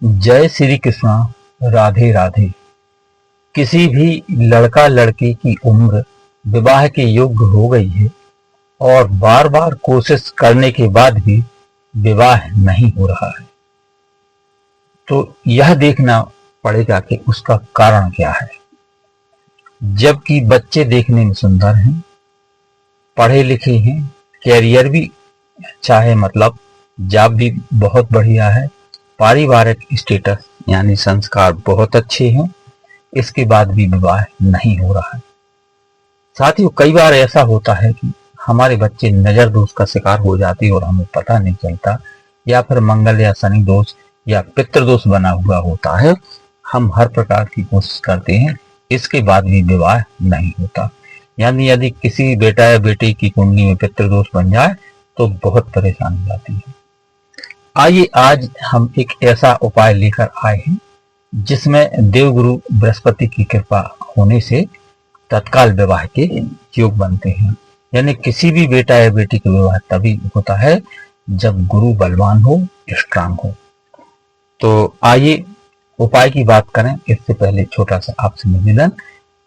जय श्री कृष्णा। राधे राधे। किसी भी लड़का लड़की की उम्र विवाह के योग्य हो गई है और बार बार कोशिश करने के बाद भी विवाह नहीं हो रहा है, तो यह देखना पड़ेगा कि उसका कारण क्या है। जबकि बच्चे देखने में सुंदर हैं, पढ़े लिखे हैं, कैरियर भी अच्छा है, मतलब जॉब भी बहुत बढ़िया है, पारिवारिक स्टेटस यानी संस्कार बहुत अच्छे हैं, इसके बाद भी विवाह नहीं हो रहा है। साथियों, कई बार ऐसा होता है कि हमारे बच्चे नजर दोष का शिकार हो जाते हैं और हमें पता नहीं चलता, या फिर मंगल या शनि दोष या पितृदोष बना हुआ होता है। हम हर प्रकार की कोशिश करते हैं, इसके बाद भी विवाह नहीं होता। यानी यदि किसी बेटा या बेटी की कुंडली में पितृदोष बन जाए तो बहुत परेशानी आती है। आइए आज हम एक ऐसा उपाय लेकर आए हैं जिसमें देवगुरु बृहस्पति की कृपा होने से तत्काल विवाह के योग बनते हैं। यानी किसी भी बेटा या बेटी का विवाह तभी होता है जब गुरु बलवान हो, स्ट्रांग हो। तो आइए उपाय की बात करें। इससे पहले छोटा सा आपसे निवेदन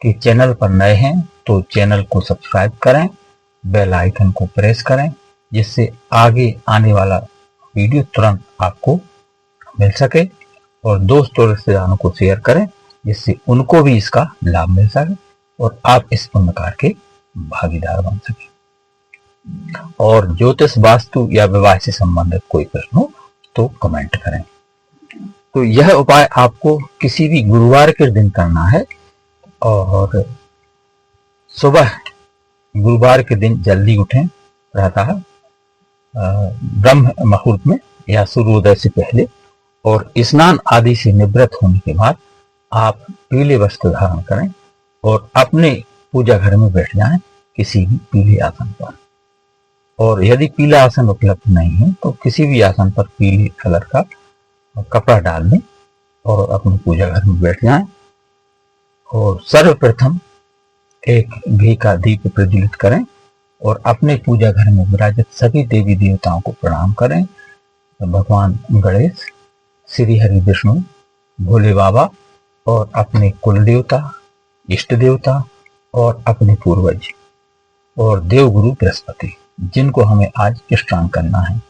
कि चैनल पर नए हैं तो चैनल को सब्सक्राइब करें, बेल आइकन को प्रेस करें, जिससे आगे आने वाला वीडियो तुरंत आपको मिल सके, और दोस्त और रिश्तेदारों को शेयर करें जिससे उनको भी इसका लाभ मिल सके और आप इस पुण्य कार्य के भागीदार बन सके। और ज्योतिष, वास्तु या विवाह से संबंधित कोई प्रश्न हो तो कमेंट करें। तो यह उपाय आपको किसी भी गुरुवार के दिन करना है और सुबह गुरुवार के दिन जल्दी उठें, प्रातः ब्रह्म मुहूर्त में या सूर्योदय से पहले, और स्नान आदि से निवृत्त होने के बाद आप पीले वस्त्र धारण करें और अपने पूजा घर में बैठ जाएं किसी भी पीले आसन पर। और यदि पीला आसन उपलब्ध नहीं है तो किसी भी आसन पर पीले कलर का कपड़ा डाल दें और अपनी पूजा घर में बैठ जाएं। और सर्वप्रथम एक घी का दीप प्रज्वलित करें और अपने पूजा घर में विराजित सभी देवी देवताओं को प्रणाम करें। भगवान गणेश, श्री हरि विष्णु, भोले बाबा और अपने कुल देवता, इष्ट देवता और अपने पूर्वज और देवगुरु बृहस्पति, जिनको हमें आज स्नान करना है।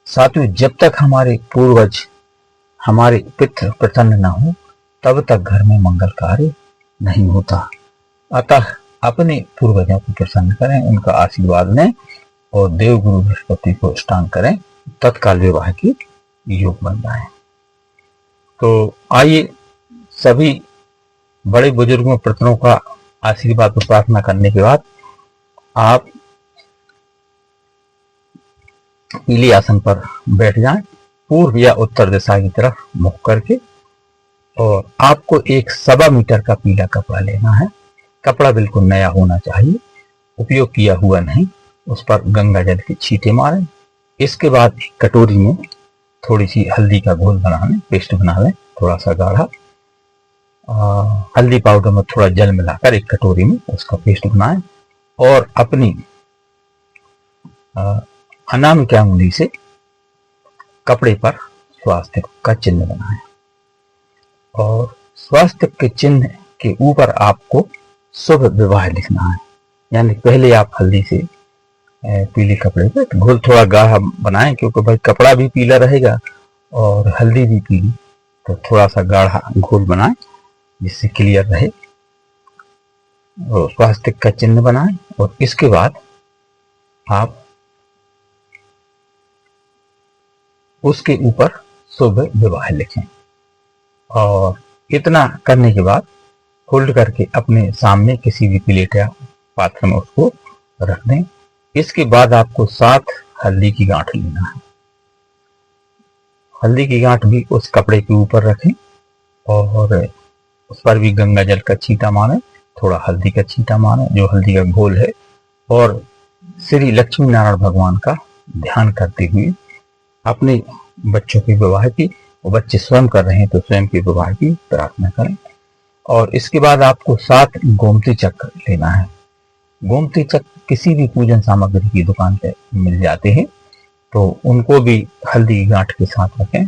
साथियों, जब तक हमारे पूर्वज, हमारे पितृ प्रसन्न न हो तब तक घर में मंगल कार्य नहीं होता। अतः अपने पूर्वजों को प्रसन्न करें, उनका आशीर्वाद लें और देवगुरु बृहस्पति को स्नान करें, तत्काल विवाह की योग बन जाए। तो आइए सभी बड़े बुजुर्गों पितरों का आशीर्वाद और प्रार्थना करने के बाद आप पीले आसन पर बैठ जाएं, पूर्व या उत्तर दिशा की तरफ मुख करके, और आपको एक 1.25 मीटर का पीला कपड़ा लेना है। कपड़ा बिल्कुल नया होना चाहिए, उपयोग किया हुआ नहीं। उस पर गंगा जल के छींटे मारें। इसके बाद एक कटोरी में थोड़ी सी हल्दी का घोल बना लें, पेस्ट बना लें, थोड़ा सा गाढ़ा। हल्दी पाउडर में थोड़ा जल मिलाकर एक कटोरी में उसका पेस्ट बनाएं और अपनी अनामिका उंगली से कपड़े पर स्वास्तिक का चिन्ह बनाएं और स्वास्तिक के चिन्ह के ऊपर आपको शुभ विवाह लिखना है। यानी पहले आप हल्दी से पीले कपड़े पे घोल थोड़ा गाढ़ा बनाएं, क्योंकि भाई कपड़ा भी पीला रहेगा और हल्दी भी पीली, तो थोड़ा सा गाढ़ा घोल बनाएं जिससे क्लियर रहे। और स्वास्तिक का चिन्ह बनाएं और इसके बाद आप उसके ऊपर शुभ विवाह लिखें। और इतना करने के बाद फोल्ड करके अपने सामने किसी भी प्लेट या पात्र में उसको रख दें। इसके बाद आपको 7 हल्दी की गांठ लेना है। हल्दी की गांठ भी उस कपड़े के ऊपर रखें और उस पर भी गंगा जल का छींटा मारें, थोड़ा हल्दी का छींटा मारें जो हल्दी का घोल है, और श्री लक्ष्मी नारायण भगवान का ध्यान करते हुए अपने बच्चों के विवाह की, वो बच्चे स्वयं कर रहे हैं तो स्वयं के विवाह की प्रार्थना करें। और इसके बाद आपको 7 गोमती चक्र लेना है। गोमती चक्र किसी भी पूजन सामग्री की दुकान पे मिल जाते हैं, तो उनको भी हल्दी की गांठ के साथ रखें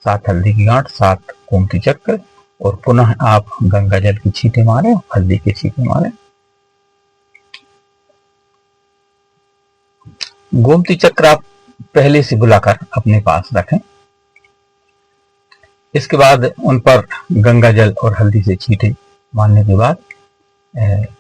7 हल्दी की गांठ, 7 गोमती चक्र, और पुनः आप गंगा जल की छींटे मारें, हल्दी के छींटे मारें। गोमती चक्र आप पहले से बुलाकर अपने पास रखें। इसके बाद उन पर गंगा जल और हल्दी से छींटे मारने के बाद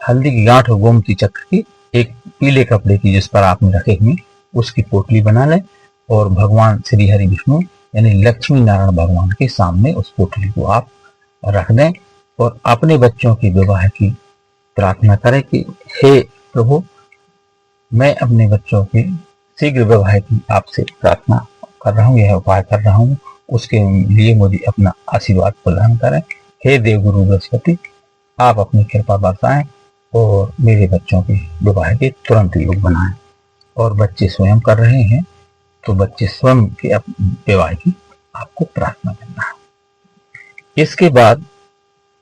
हल्दी की गांठ और गोमती चक्र की एक पीले कपड़े की, जिस पर आपने रखे हुए, उसकी पोटली बना लें और भगवान श्री हरि विष्णु यानी लक्ष्मी नारायण भगवान के सामने उस पोटली को आप रख दें और अपने बच्चों के विवाह की प्रार्थना करें कि हे प्रभु, मैं अपने बच्चों के शीघ्र विवाह की आपसे प्रार्थना कर रहा हूँ, यह उपाय कर रहा हूँ, उसके लिए मुझे अपना आशीर्वाद प्रदान करें। हे देवगुरु बृहस्पति, आप अपनी कृपा बरसाएं और मेरे बच्चों के विवाह के तुरंत योग बनाएं। और बच्चे स्वयं कर रहे हैं तो बच्चे स्वयं के विवाह की आपको प्रार्थना करना है। इसके बाद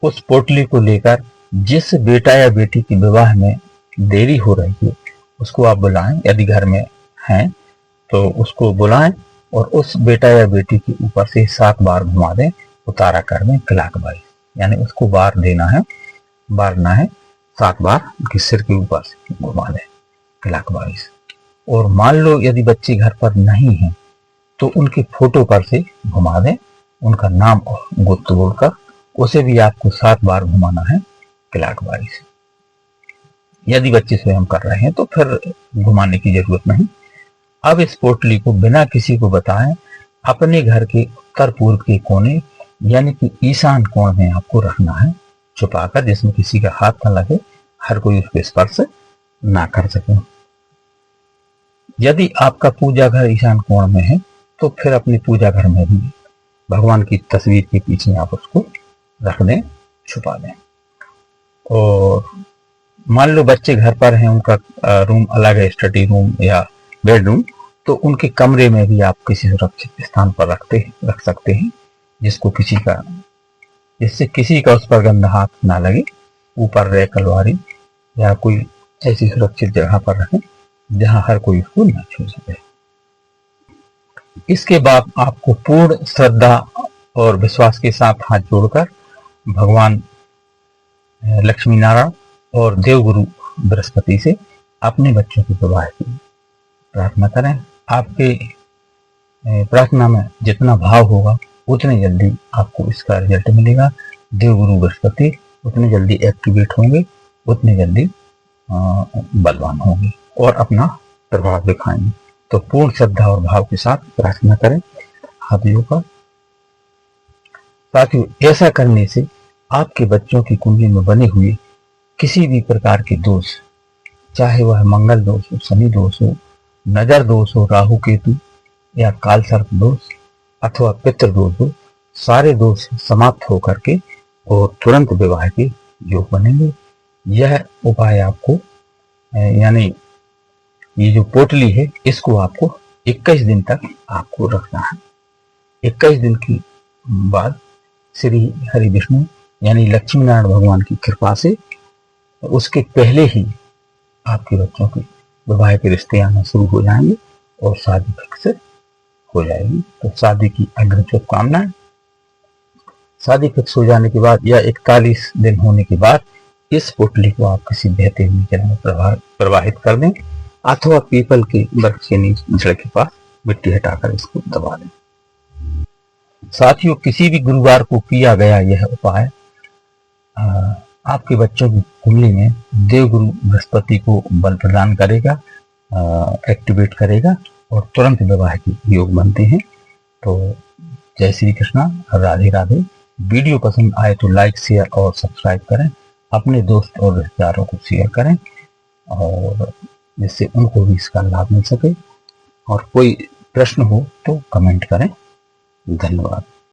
उस पोटली को लेकर जिस बेटा या बेटी के विवाह में देरी हो रही है उसको आप बुलाएं, यदि घर में हैं तो उसको बुलाएं और उस बेटा या बेटी के ऊपर से 7 बार घुमा दें, उतारा कर दें क्लॉकवाइज, यानी उसको बार देना है, बारना है 7 बार, उनके सिर के ऊपर से घुमा दें क्लॉकवाइज। और मान लो यदि बच्चे घर पर नहीं हैं तो उनके फोटो पर से घुमा दें, उनका नाम और गोत्र बोलकर उसे भी आपको 7 बार घुमाना है क्लॉकवाइज। यदि बच्चे स्वयं कर रहे हैं तो फिर घुमाने की जरूरत नहीं। अब इस पोटली को बिना किसी को बताएं अपने घर के उत्तर पूर्व के कोने यानी कि ईशान कोण में आपको रखना है, छुपाकर, जिसमें किसी का हाथ न लगे, हर कोई उसके स्पर्श ना कर सके। यदि आपका पूजा घर ईशान कोण में है तो फिर अपने पूजा घर में भी भगवान की तस्वीर के पीछे आप उसको रख दें, छुपा दें। और मान लो बच्चे घर पर हैं, उनका रूम अलग है, स्टडी रूम या बेडरूम, तो उनके कमरे में भी आप किसी सुरक्षित स्थान पर रख सकते हैं, जिससे किसी का उस पर गंदा हाथ ना लगे। ऊपर रैक, अलमारी या कोई ऐसी सुरक्षित जगह पर रखें जहां हर कोई उसको न छू सके। इसके बाद आपको पूर्ण श्रद्धा और विश्वास के साथ हाथ जोड़कर भगवान लक्ष्मी नारायण और देवगुरु बृहस्पति से अपने बच्चों के विवाह की प्रार्थना करें। आपके प्रार्थना में जितना भाव होगा उतने जल्दी आपको इसका रिजल्ट मिलेगा। देवगुरु बृहस्पति उतने जल्दी एक्टिवेट होंगे, उतने जल्दी बलवान होंगे और अपना प्रभाव दिखाएंगे। तो पूर्ण श्रद्धा और भाव के साथ प्रार्थना करें हाथियों का। साथियों, ऐसा करने से आपके बच्चों की कुंडली में बने हुए किसी भी प्रकार के दोष, चाहे वह मंगल दोष हो, शनि दोष हो, नजर दोष हो, राहु केतु या काल सर्प दोष अथवा पितृ दोष हो, सारे दोष समाप्त होकर के और तुरंत विवाह के योग बनेंगे। यह उपाय आपको यानी ये जो पोटली है इसको आपको 21 दिन तक आपको रखना है। 21 दिन के बाद श्री हरि विष्णु यानी लक्ष्मी नारायण भगवान की कृपा से उसके पहले ही आपके बच्चों के विवाह के रिश्ते आना शुरू हो जाएंगे और शादी फिक्स हो जाएगी। तो शादी की अग्रिम शुभकामनाएं। शादी फिक्स हो जाने के बाद या 41 दिन होने के बाद इस पोटली को आप किसी बहते हुए जल में प्रवाहित कर दें अथवा पीपल के वृक्ष के नीचे जड़ के पास मिट्टी हटाकर इसको दबा दें। साथियों, किसी भी गुरुवार को किया गया यह उपाय आपके बच्चों की कुंडली में देवगुरु बृहस्पति को बल प्रदान करेगा, एक्टिवेट करेगा और तुरंत विवाह के योग बनते हैं। तो जय श्री कृष्णा, राधे राधे। वीडियो पसंद आए तो लाइक, शेयर और सब्सक्राइब करें। अपने दोस्त और रिश्तेदारों को शेयर करें और जिससे उनको भी इसका लाभ मिल सके। और कोई प्रश्न हो तो कमेंट करें। धन्यवाद।